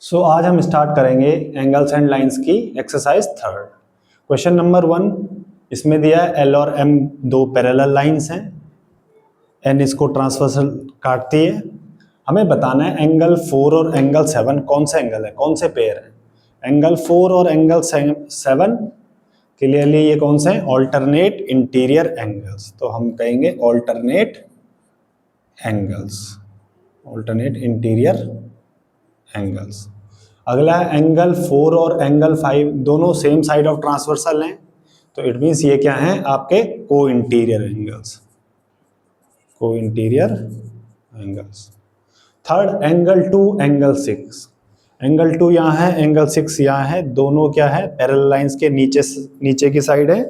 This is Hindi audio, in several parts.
आज हम स्टार्ट करेंगे एंगल्स एंड लाइंस की एक्सरसाइज थर्ड। क्वेश्चन नंबर 1 इसमें दिया है एल और एम दो पैरेलल लाइंस हैं, एन इसको ट्रांसवर्सल काटती है। हमें बताना है एंगल 4 और एंगल 7 कौन सा एंगल है, कौन से पेयर है। एंगल 4 और एंगल 7 क्लियरली ये कौन से हैं, ऑल्टरनेट इंटीरियर एंगल्स। तो हम कहेंगे alternate angles, alternate interior angles. अगला है एंगल 4 और एंगल 5 दोनों सेम साइड ऑफ ट्रांसवर्सल हैं, तो इट मीन्स ये क्या हैं, आपके को इंटीरियर एंगल्स, को interior angles. Third angle 2 angle 6, angle 2 यहाँ है, एंगल 6 यहाँ है, दोनों क्या है पैरेलल लाइंस के नीचे की साइड है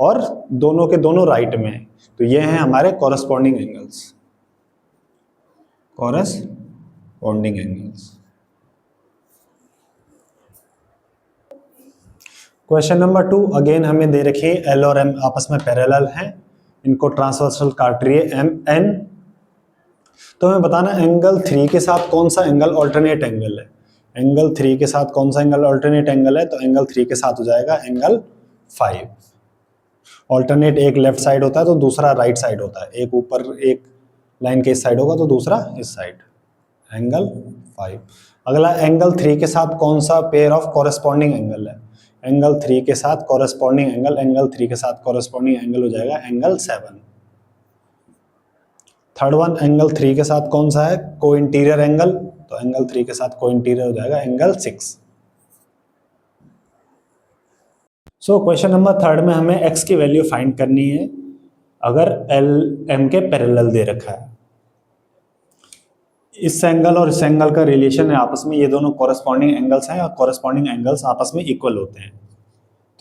और दोनों के दोनों राइट में है, तो ये हैं हमारे corresponding angles, corresponding angles. Question number 2 again हमें दे रखी है एल और एम आपस में पैरेलल हैं, इनको ट्रांसवर्सल काट रही है एम एन। तो हमें बताना एंगल 3 के साथ कौन सा एंगल ऑल्टरनेट एंगल है। एंगल 3 के साथ कौन सा एंगल ऑल्टरनेट एंगल है, तो एंगल 3 के साथ हो जाएगा एंगल 5। ऑल्टरनेट एक लेफ्ट साइड होता है तो दूसरा राइट साइड होता है, एक ऊपर एक लाइन के इस साइड होगा तो दूसरा इस साइड, एंगल 5। अगला एंगल 3 के साथ कौन सा पेयर ऑफ कॉरेस्पॉन्डिंग एंगल है। एंगल 3 के साथ कॉरेस्पॉन्डिंग एंगल 3 के साथ कॉरेस्पॉन्डिंग एंगल हो जाएगा एंगल 7। थर्ड वन एंगल 3 के साथ कौन सा है, को इंटीरियर एंगल, तो एंगल 3 के साथ को इंटीरियर हो जाएगा एंगल 6। क्वेश्चन नंबर थर्ड में हमें x की वैल्यू फाइंड करनी है अगर एल एम के पैरेलल दे रखा है। इस एंगल और इस एंगल का रिलेशन है आपस में, ये दोनों कॉरेस्पॉन्डिंग एंगल्स हैं और कॉरेस्पॉन्डिंग एंगल्स आपस में इक्वल होते हैं,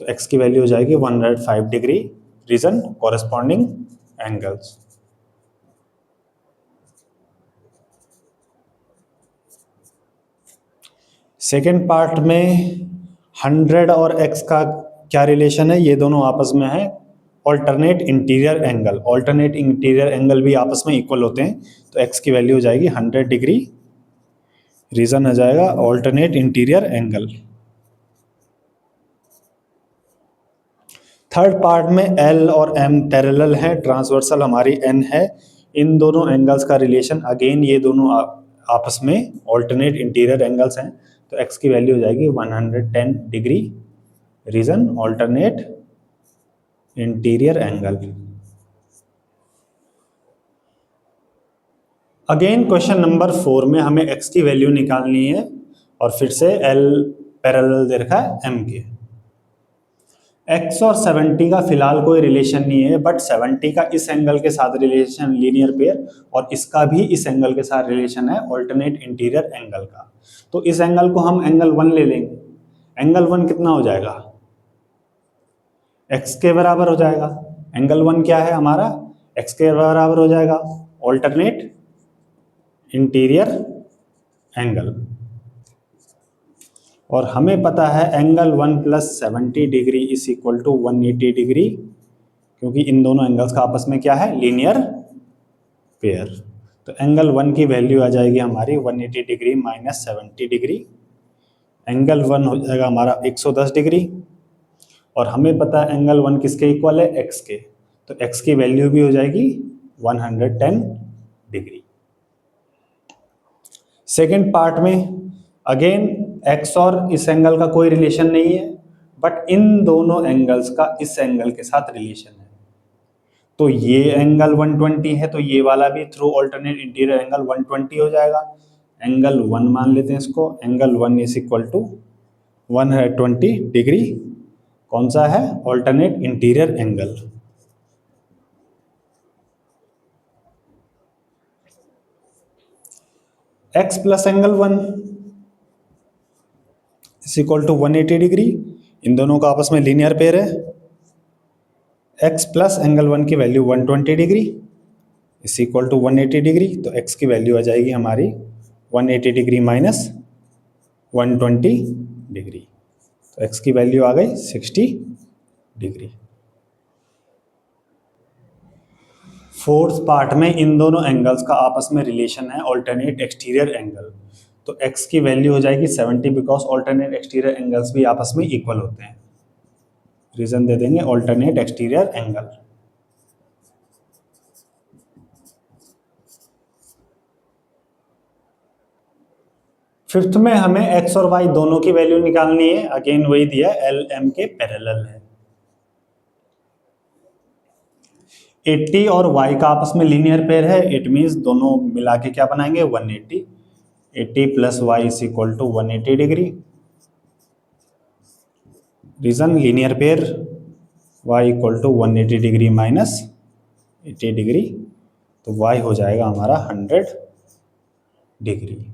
तो x की वैल्यू हो जाएगी 105 degree, reason corresponding angles. Second part में 100 और x का क्या रिलेशन है, ये दोनों आपस में है alternate interior angle, alternate interior angle भी आपस में इक्वल होते हैं, तो x की वैल्यू हो जाएगी 100 डिग्री, रीजन आ जाएगा alternate interior angle. Third part में L और M पैरेलल है, ट्रांसवर्सल हमारी N है, इन दोनों एंगल्स का रिलेशन अगेन ये दोनों आपस में ऑल्टरनेट इंटीरियर एंगल्स हैं, तो x की वैल्यू हो जाएगी 110 degree, reason alternate interior angle. Again question number 4 में हमें x की वैल्यू निकालनी है और फिर से L पैरेलल दे रखा है M के। x और 70 का फिलहाल कोई रिलेशन नहीं है, बट 70 का इस एंगल के साथ रिलेशन लीनियर पेयर और इसका भी इस एंगल के साथ रिलेशन है ऑल्टरनेट इंटीरियर एंगल का, तो इस एंगल को हम एंगल 1 ले लेंगे। एंगल 1 कितना हो जाएगा, x के बराबर हो जाएगा। एंगल 1 क्या है हमारा, x के बराबर हो जाएगा ऑल्टरनेट इंटीरियर एंगल, और हमें पता है angle 1 + 70 degree is equal to 180 degree, क्योंकि इन दोनों एंगल्स का आपस में क्या है, लीनियर पेयर। तो एंगल 1 की वैल्यू आ जाएगी हमारी 180 डिग्री माइनस 70 डिग्री, एंगल 1 हो जाएगा हमारा 110 डिग्री, और हमें पता है एंगल 1 किसके इक्वल है, x के, तो x की वैल्यू भी हो जाएगी 110 डिग्री। सेकेंड पार्ट में अगेन x और इस एंगल का कोई रिलेशन नहीं है, बट इन दोनों एंगल्स का इस एंगल के साथ रिलेशन है, तो ये एंगल 120 है तो ये वाला भी थ्रू ऑल्टरनेट इंटीरियर एंगल 120 हो जाएगा। एंगल 1 मान लेते हैं इसको, angle 1 is equal to 120 degree, कौन सा है, alternate interior angle. x plus angle 1 is equal to 180 degree, इन दोनों का आपस में लीनियर पेयर है, x प्लस एंगल 1 की value 120 degree is equal to 180 degree, तो x की वैल्यू आ जाएगी हमारी 180 डिग्री माइनस 120 डिग्री, तो x की वैल्यू आ गई 60 डिग्री। फोर्थ पार्ट में इन दोनों एंगल्स का आपस में रिलेशन है ऑल्टरनेट एक्सटीरियर एंगल, तो x की वैल्यू हो जाएगी 70 बिकॉज ऑल्टरनेट एक्सटीरियर एंगल्स भी आपस में इक्वल होते हैं। रीजन दे देंगे ऑल्टरनेट एक्सटीरियर एंगल। फिफ्थ में हमें x और y दोनों की वैल्यू निकालनी है। अगेन वही दिया एल एम के पैरेलल है। 80 और y का आपस में लीनियर पेयर है, इट मींस दोनों मिला के क्या बनाएंगे 180। 80 plus y is equal to 180 degree. Reason linear pair, y equal to 180 degree minus 80 degree, तो y हो जाएगा हमारा 100 डिग्री।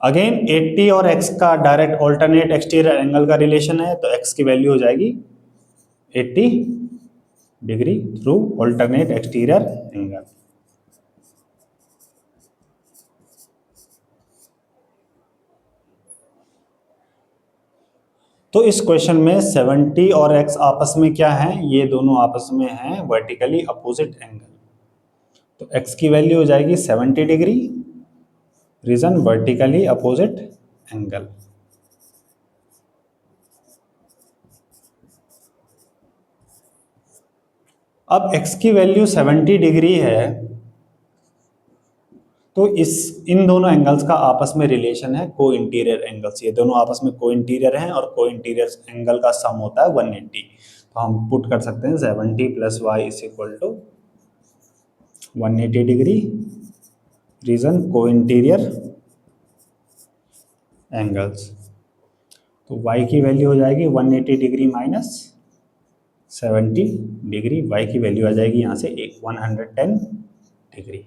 अगेन 80 और x का डायरेक्ट ऑल्टरनेट एक्सटीरियर एंगल का रिलेशन है, तो x की वैल्यू हो जाएगी 80 degree through alternate exterior angle. तो इस क्वेश्चन में 70 और x आपस में क्या है, ये दोनों आपस में हैं वर्टिकली अपोजिट एंगल। तो x की वैल्यू हो जाएगी 70 degree, reason vertically opposite angle. अब x की वैल्यू 70 डिग्री है, तो इन दोनों एंगल्स का आपस में रिलेशन है को इंटीरियर एंगल्स। ये दोनों आपस में को इंटीरियर हैं और को इंटीरियर एंगल का सम होता है 180। तो हम पुट कर सकते हैं 70 plus y is equal to 180 degree, reason को इंटीरियर एंगल्स। तो y की वैल्यू हो जाएगी 180 डिग्री माइनस 70 डिग्री, y की वैल्यू आ जाएगी यहाँ से 110 डिग्री।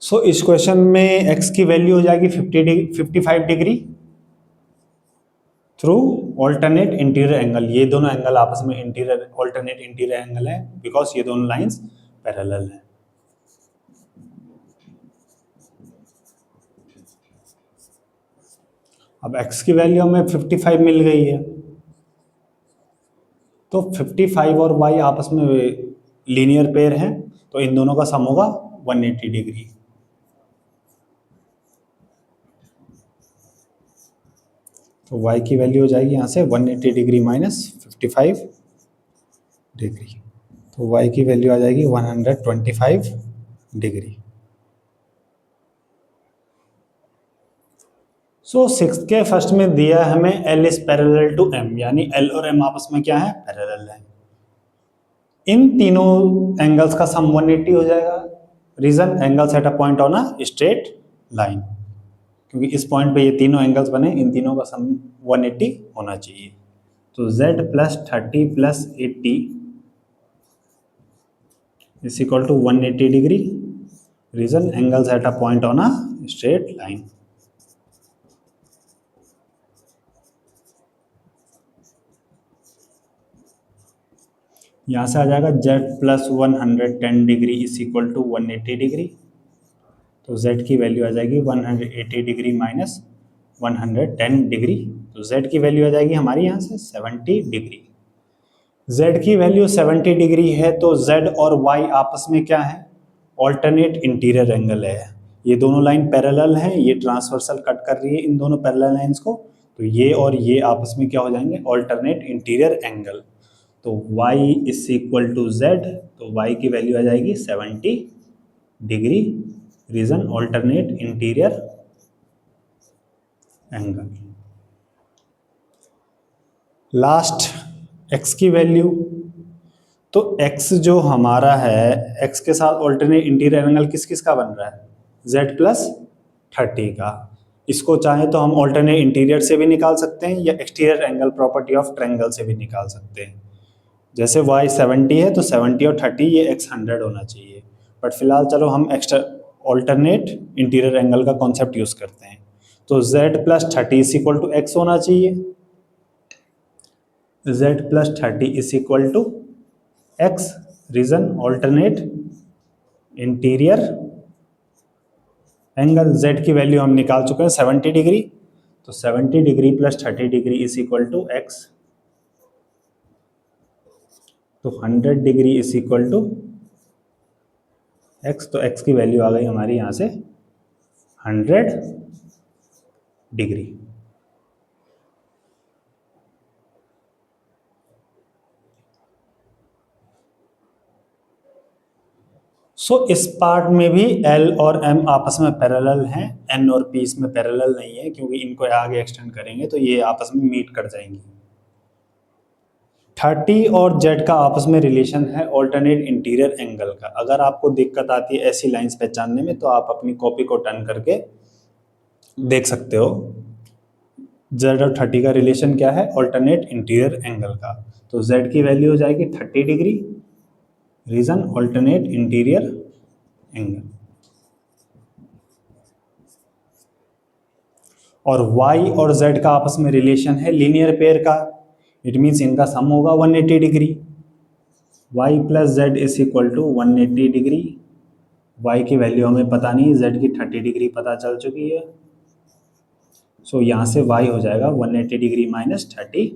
सो इस क्वेश्चन में x की वैल्यू हो जाएगी 55 degree through alternate interior angle. ये दोनों एंगल आपस में इंटीरियर ऑल्टरनेट इंटीरियर एंगल है बिकॉज ये दोनों लाइंस पैरेलल हैं। अब x की वैल्यू हमें 55 मिल गई है, तो 55 और y आपस में लीनियर पेयर हैं, तो इन दोनों का सम होगा 180 डिग्री। तो y की वैल्यू हो जाएगी यहाँ से 180 डिग्री माइनस 55 डिग्री, तो y की वैल्यू आ जाएगी 125 डिग्री। सो सिक्स के फर्स्ट में दिया हमें L is parallel to M, यानी L और M आपस में क्या है पैरेलल है। इन तीनों एंगल्स का सम 180 हो जाएगा। Reason angles at a point on a straight line, क्योंकि इस पॉइंट पे ये तीनों एंगल्स बने, इन तीनों का सम 180 होना चाहिए। तो z plus 30 plus 80 is equal to 180 degree, reason angles at a point on a straight line. यहाँ से आ जाएगा z plus 110 degree is equal to 180 degree, तो z की वैल्यू आ जाएगी 180 डिग्री माइनस 110 डिग्री, तो z की वैल्यू आ जाएगी हमारी यहाँ से 70 डिग्री। z की वैल्यू 70 डिग्री है, तो z और y आपस में क्या है ऑल्टरनेट इंटीरियर एंगल है। ये दोनों लाइन पैरेलल हैं, ये ट्रांसवर्सल कट कर रही है इन दोनों पैरेलल लाइंस को, तो ये और ये आपस में क्या हो जाएंगे ऑल्टरनेट इंटीरियर एंगल। तो y is equal to z, तो y की वैल्यू आ जाएगी 70 degree, reason alternate interior angle. Last x की वैल्यू, तो x जो हमारा है x के साथ ऑल्टरनेट इंटीरियर एंगल किस किस का बन रहा है z प्लस 30 का। इसको चाहे तो हम ऑल्टरनेट इंटीरियर से भी निकाल सकते हैं या exterior angle property of triangle से भी निकाल सकते हैं। जैसे y 70 है तो 70 और 30 ये x 100 होना चाहिए, बट फिलहाल चलो हम एक्स्ट्रा ऑल्टरनेट इंटीरियर एंगल का कॉन्सेप्ट यूज करते हैं। तो z plus 30 is equal to x होना चाहिए, z plus 30 is equal to x, reason alternate interior angle. z की वैल्यू हम निकाल चुके हैं 70 डिग्री, तो 70 degree plus 30 degree is equal to x। तो 100 degree is equal to x, तो एक्स की वैल्यू आ गई हमारी यहाँ से 100 डिग्री। इस पार्ट में भी L और M आपस में पैरेलल हैं, N और P इसमें पैरेलल नहीं है, क्योंकि इनको आगे एक्सटेंड करेंगे तो ये आपस में मीट कर जाएंगी। 30 और Z का आपस में रिलेशन है ऑल्टरनेट इंटीरियर एंगल का। अगर आपको दिक्कत आती है ऐसी लाइंस पहचानने में तो आप अपनी कॉपी को टर्न करके देख सकते हो। Z और 30 का रिलेशन क्या है? ऑल्टरनेट इंटीरियर एंगल का। तो Z की वैल्यू हो जाएगी 30 degree, reason alternate interior angle. और Y और Z का आपस में रिलेशन है लीनियर पेयर का, इट मीन्स इनका सम होगा 180 degree. Y plus Z is equal to 180 degree. Y की वैल्यू हमें पता नहीं, Z की 30 डिग्री पता चल चुकी है। सो यहाँ से Y हो जाएगा 180 डिग्री माइनस 30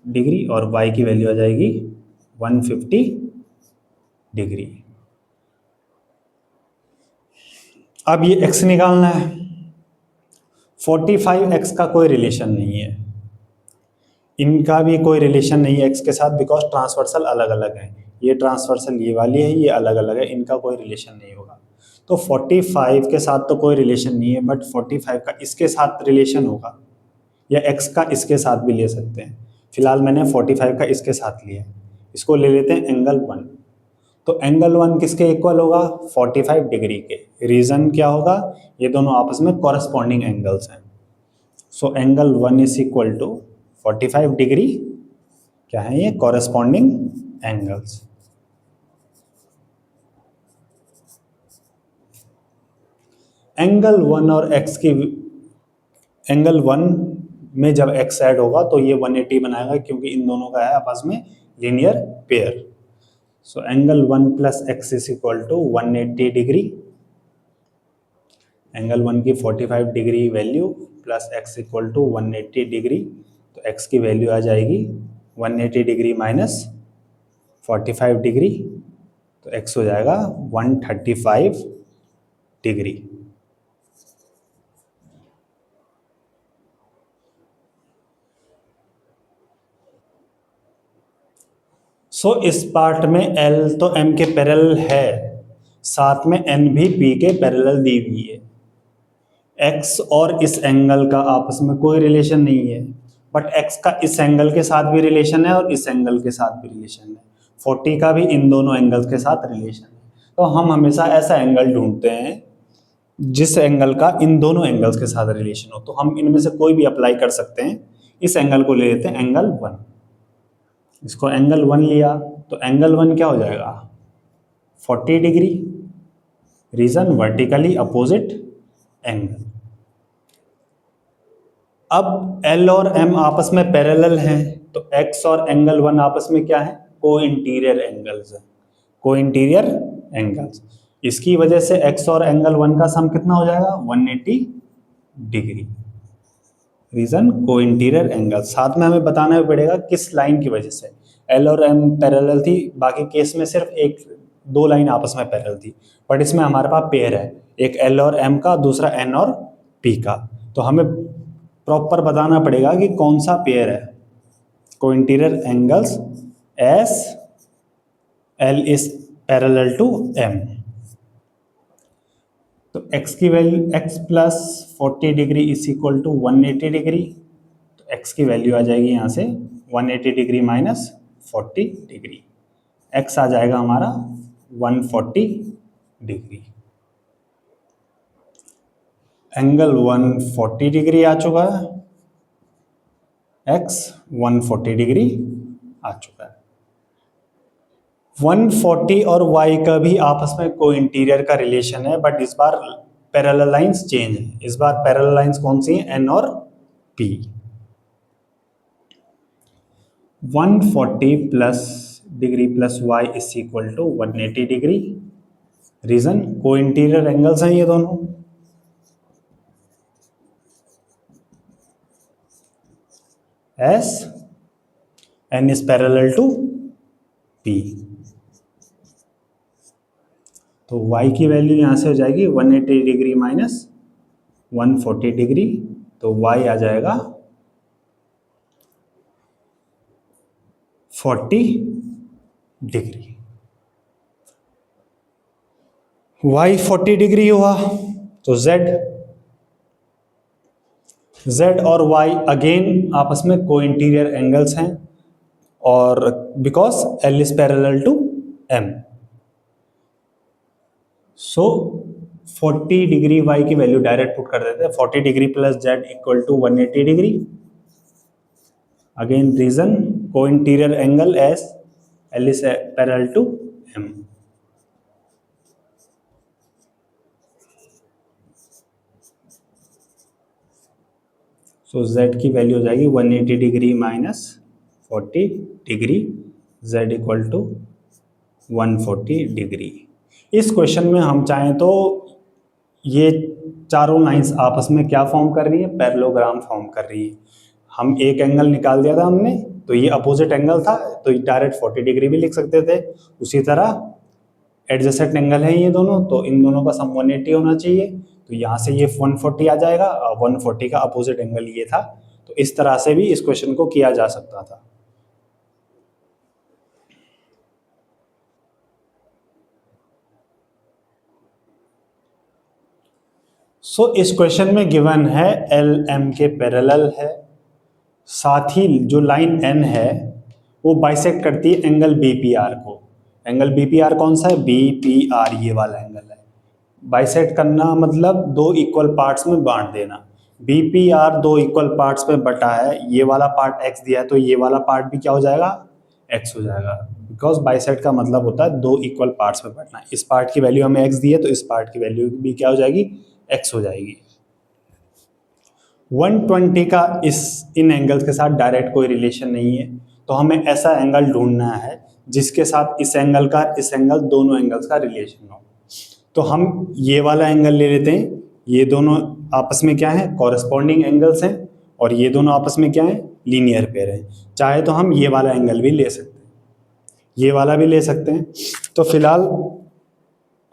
डिग्री, और Y की वैल्यू आ जाएगी 150 डिग्री। अब ये x निकालना है। 45x का कोई रिलेशन नहीं है, इनका भी कोई रिलेशन नहीं है x के साथ, बिकॉज ट्रांसवर्सल अलग अलग है। ये ट्रांसवर्सल ये वाली है, ये अलग अलग है, इनका कोई रिलेशन नहीं होगा। तो 45 के साथ तो कोई रिलेशन नहीं है, बट 45 का इसके साथ रिलेशन होगा, या x का इसके साथ भी ले सकते हैं। फिलहाल मैंने 45 का इसके साथ लिया है, इसको ले लेते हैं एंगल 1। तो एंगल 1 किसके इक्वल होगा? 45 डिग्री के। रीजन क्या होगा? ये दोनों आपस में कॉरस्पॉन्डिंग एंगल्स हैं। So angle 1 is equal to 45 degree, क्या है ये? Corresponding angles. एंगल 1 और x की, एंगल 1 में जब x ऐड होगा तो ये 180 बनाएगा, क्योंकि इन दोनों का है आपस में linear pair. So angle 1 plus x is equal to 180 degree. Angle 1 की 45 degree value plus x equal to 180 degree, तो x की वैल्यू आ जाएगी 180 डिग्री माइनस 45 डिग्री, तो x हो जाएगा 135 डिग्री। इस पार्ट में L तो M के पैरेलल है, साथ में N भी P के पैरेलल दी हुई है। X और इस एंगल का आपस में कोई रिलेशन नहीं है, बट X का इस एंगल के साथ भी रिलेशन है और इस एंगल के साथ भी रिलेशन है। 40 का भी इन दोनों एंगल्स के साथ रिलेशन है। तो हम हमेशा ऐसा एंगल ढूंढते हैं जिस एंगल का इन दोनों एंगल्स के साथ रिलेशन हो। तो हम इनमें से कोई भी अप्लाई कर सकते हैं। इस एंगल को ले लेते हैं एंगल 1, इसको एंगल 1 लिया, तो एंगल 1 क्या हो जाएगा? 40 degree, reason vertically opposite angle. अब L और M आपस में पैरेलल हैं, तो X और एंगल 1 आपस में क्या है? को इंटीरियर एंगल्स है, को इंटीरियर एंगल्स। इसकी वजह से X और एंगल 1 का सम कितना हो जाएगा? 180 डिग्री, रीजन को इंटीरियर एंगल। साथ में हमें बताना भी पड़ेगा किस लाइन की वजह से। L और M पैरेलल थी, बाकी केस में सिर्फ एक दो लाइन आपस में पैरेलल थी, बट इसमें हमारे पास पेयर है, एक L और M का, दूसरा N और P का। तो हमें प्रॉपर बताना पड़ेगा कि कौन सा पेयर है। Co interior angles as L is parallel to M। तो x की value x plus 40 degree is equal to 180 degree, तो x की वैल्यू आ जाएगी यहाँ से 180 डिग्री माइनस 40 डिग्री, x आ जाएगा हमारा 140 डिग्री। एंगल 140 डिग्री आ चुका है, x 140 डिग्री आ चुका है। 140 और y का भी आपस में को इंटीरियर का रिलेशन है, बट इस बार पैरेलल लाइंस चेंज है। इस बार पैरेलल लाइंस कौन सी हैं? N और P। 140 plus degree plus y is equal to 180 degree, reason को इंटीरियर एंगल्स हैं ये दोनों। S N is parallel to P। तो y की वैल्यू यहाँ से हो जाएगी 180 डिग्री माइनस 140 डिग्री, तो y आ जाएगा 40 डिग्री। y 40 डिग्री हुआ, तो z और y अगेन आपस में को इंटीरियर एंगल्स हैं, और because L is parallel to M, so 40 degree y की वैल्यू डायरेक्ट पुट कर देते हैं, 40 degree plus z equal to 180 degree. Again reason को interior angle as L is parallel to M। So z की वैल्यू हो जाएगी 180 degree minus 40 degree, z equal to 140 degree. इस क्वेश्चन में हम चाहें तो ये चारों लाइंस आपस में क्या फॉर्म कर रही है, पैरेललोग्राम फॉर्म कर रही है। हम एक एंगल निकाल दिया था हमने, तो ये अपोजिट एंगल था, तो डायरेक्ट 40 डिग्री भी लिख सकते थे। उसी तरह एडजेसेंट एंगल है ये दोनों, तो इन दोनों का सम 180 होना चाहिए, तो यहाँ से ये 140 आ जाएगा, 140 का अपोजिट एंगल ये था। तो इस तरह से भी इस क्वेश्चन को किया जा सकता था। सो इस क्वेश्चन में गिवन है एल एम के पैरेलल है, साथ ही जो लाइन एन है वो बाइसेक्ट करती है एंगल बीपीआर को। एंगल बीपीआर कौन सा है, बीपीआर ये वाला एंगल है। बाइसेक्ट करना मतलब दो इक्वल पार्ट्स में बांट देना। बीपीआर दो इक्वल पार्ट्स में बटा है, ये वाला पार्ट एक्स दिया है तो ये वाला पार्ट भी क्या हो जाएगा, एक्स हो जाएगा, बिकॉज बाइसेक्ट का मतलब होता है दो इक्वल पार्ट्स में बटना। इस पार्ट की वैल्यू हमें एक्स दी है तो इस पार्ट की वैल्यू भी क्या हो जाएगी, एक्स हो जाएगी। 120 का इन एंगल्स के साथ डायरेक्ट कोई रिलेशन नहीं है, तो हमें ऐसा एंगल ढूंढना है जिसके साथ इस एंगल का इस एंगल दोनों एंगल्स का रिलेशन हो। तो हम ये वाला एंगल ले लेते हैं, ये दोनों आपस में क्या है, कॉरेस्पॉन्डिंग एंगल्स हैं, और ये दोनों आपस में क्या है, लीनियर पेयर हैं। चाहे तो हम ये वाला एंगल भी ले सकते हैं, ये वाला भी ले सकते हैं। तो फिलहाल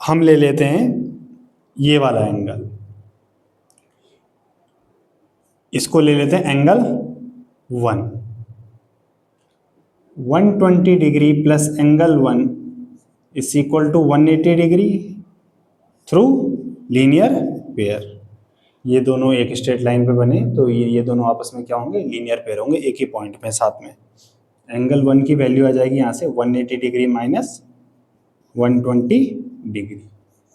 हम ले लेते हैं ये वाला एंगल, इसको ले लेते हैं angle 120 degree plus angle 1 is equal to 180 degree through linear pair. ये दोनों एक स्ट्रेट लाइन पे बने तो ये दोनों आपस में क्या होंगे, लीनियर पेयर होंगे एक ही पॉइंट पे साथ में। एंगल 1 की वैल्यू आ जाएगी यहाँ से 180 डिग्री माइनस 120 डिग्री,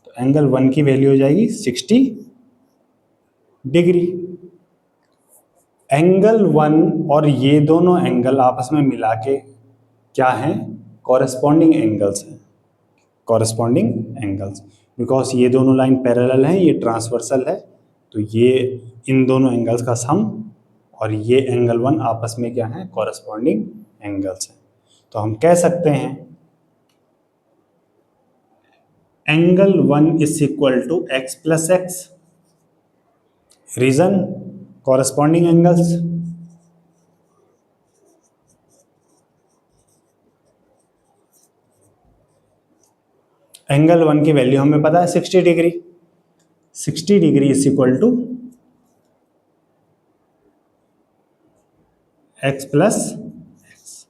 तो एंगल 1 की वैल्यू हो जाएगी 60 डिग्री। एंगल 1 और ये दोनों एंगल आपस में मिला के क्या हैं, कॉरेस्पॉन्डिंग एंगल्स हैं, कॉरेस्पॉन्डिंग एंगल्स, बिकॉज ये दोनों लाइन पैरेलल हैं, ये ट्रांसवर्सल है, तो ये इन दोनों एंगल्स का सम और ये एंगल 1 आपस में क्या है, कॉरेस्पॉन्डिंग एंगल्स हैं। तो हम कह सकते हैं angle 1 is equal to x plus x, reason corresponding angles. Angle 1 की वैल्यू हमें पता है 60 degree, 60 degree is equal to x plus x,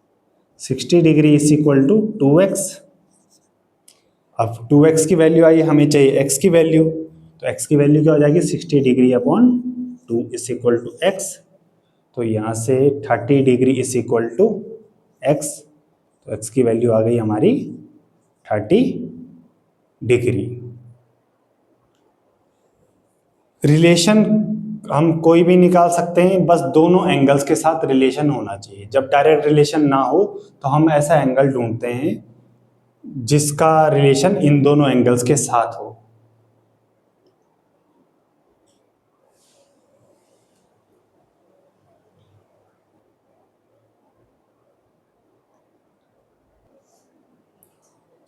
60 degree is equal to 2x। अब 2x की वैल्यू आई, हमें चाहिए x की वैल्यू, तो x की वैल्यू क्या हो जाएगी, 60 degree upon 2 is equal to x, तो यहाँ से 30 degree is equal to x, तो x की वैल्यू आ गई हमारी 30 डिग्री। रिलेशन हम कोई भी निकाल सकते हैं, बस दोनों एंगल्स के साथ रिलेशन होना चाहिए। जब डायरेक्ट रिलेशन ना हो तो हम ऐसा एंगल ढूंढते हैं जिसका रिलेशन इन दोनों एंगल्स के साथ हो।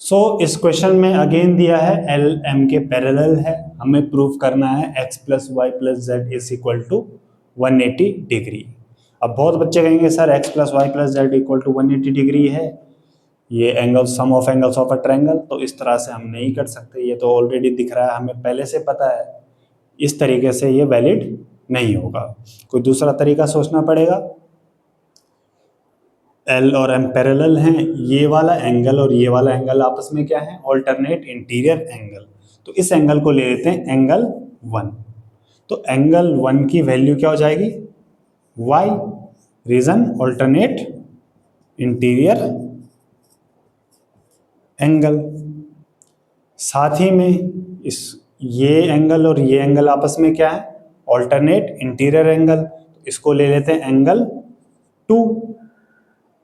सो इस क्वेश्चन में अगेन दिया है एल एम के पैरेलल है, हमें प्रूव करना है x plus y plus z is equal to 180 degree. अब बहुत बच्चे कहेंगे sir x plus y plus z equal to 180 degree है, ये angle sum of angles of a triangle, तो इस तरह से हम नहीं कर सकते, ये तो ऑलरेडी दिख रहा है, हमें पहले से पता है। इस तरीके से ये वैलिड नहीं होगा, कोई दूसरा तरीका सोचना पड़ेगा। एल और एम पैरेलल हैं, ये वाला एंगल और ये वाला एंगल आपस में क्या है, ऑल्टरनेट इंटीरियर एंगल, तो इस एंगल को ले लेते हैं एंगल 1। तो एंगल 1 की वैल्यू क्या हो जाएगी, y, reason alternate interior angle. साथ ही में इस ये एंगल और ये एंगल आपस में क्या है, ऑल्टरनेट इंटीरियर एंगल, इसको ले लेते हैं angle 2।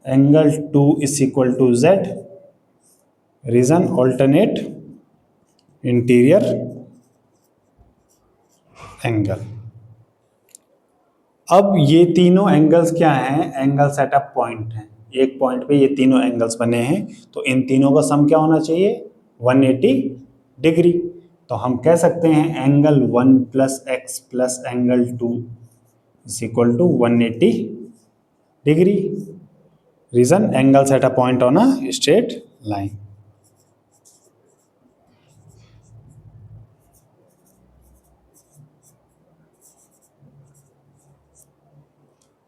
Angle 2 is equal to z, reason alternate interior angle. अब ये तीनों एंगल्स क्या हैं, एंगल सेटअप पॉइंट हैं, एक पॉइंट पे ये तीनों एंगल्स बने हैं, तो इन तीनों का सम क्या होना चाहिए, 180 डिग्री। तो हम कह सकते हैं angle 1 plus x plus angle 2 is equal to 180 degree, reason angles at a point on a straight line.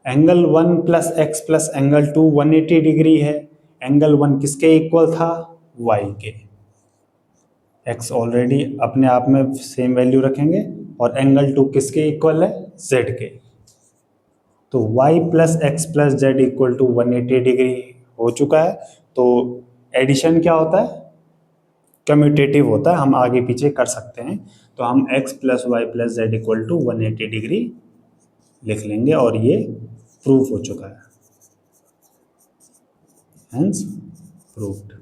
Angle 1 plus x plus angle 2 180 degree है। एंगल 1 किसके इक्वल था, y के। x ऑलरेडी अपने आप में सेम वैल्यू रखेंगे, और एंगल 2 किसके इक्वल है, z के। तो y plus x plus z equal to 180 degree हो चुका है। तो एडिशन क्या होता है, कम्यूटेटिव होता है, हम आगे पीछे कर सकते हैं। तो हम x plus y plus z equal to 180 degree लिख लेंगे, और ये प्रूफ हो चुका है, हेंस प्रूव्ड।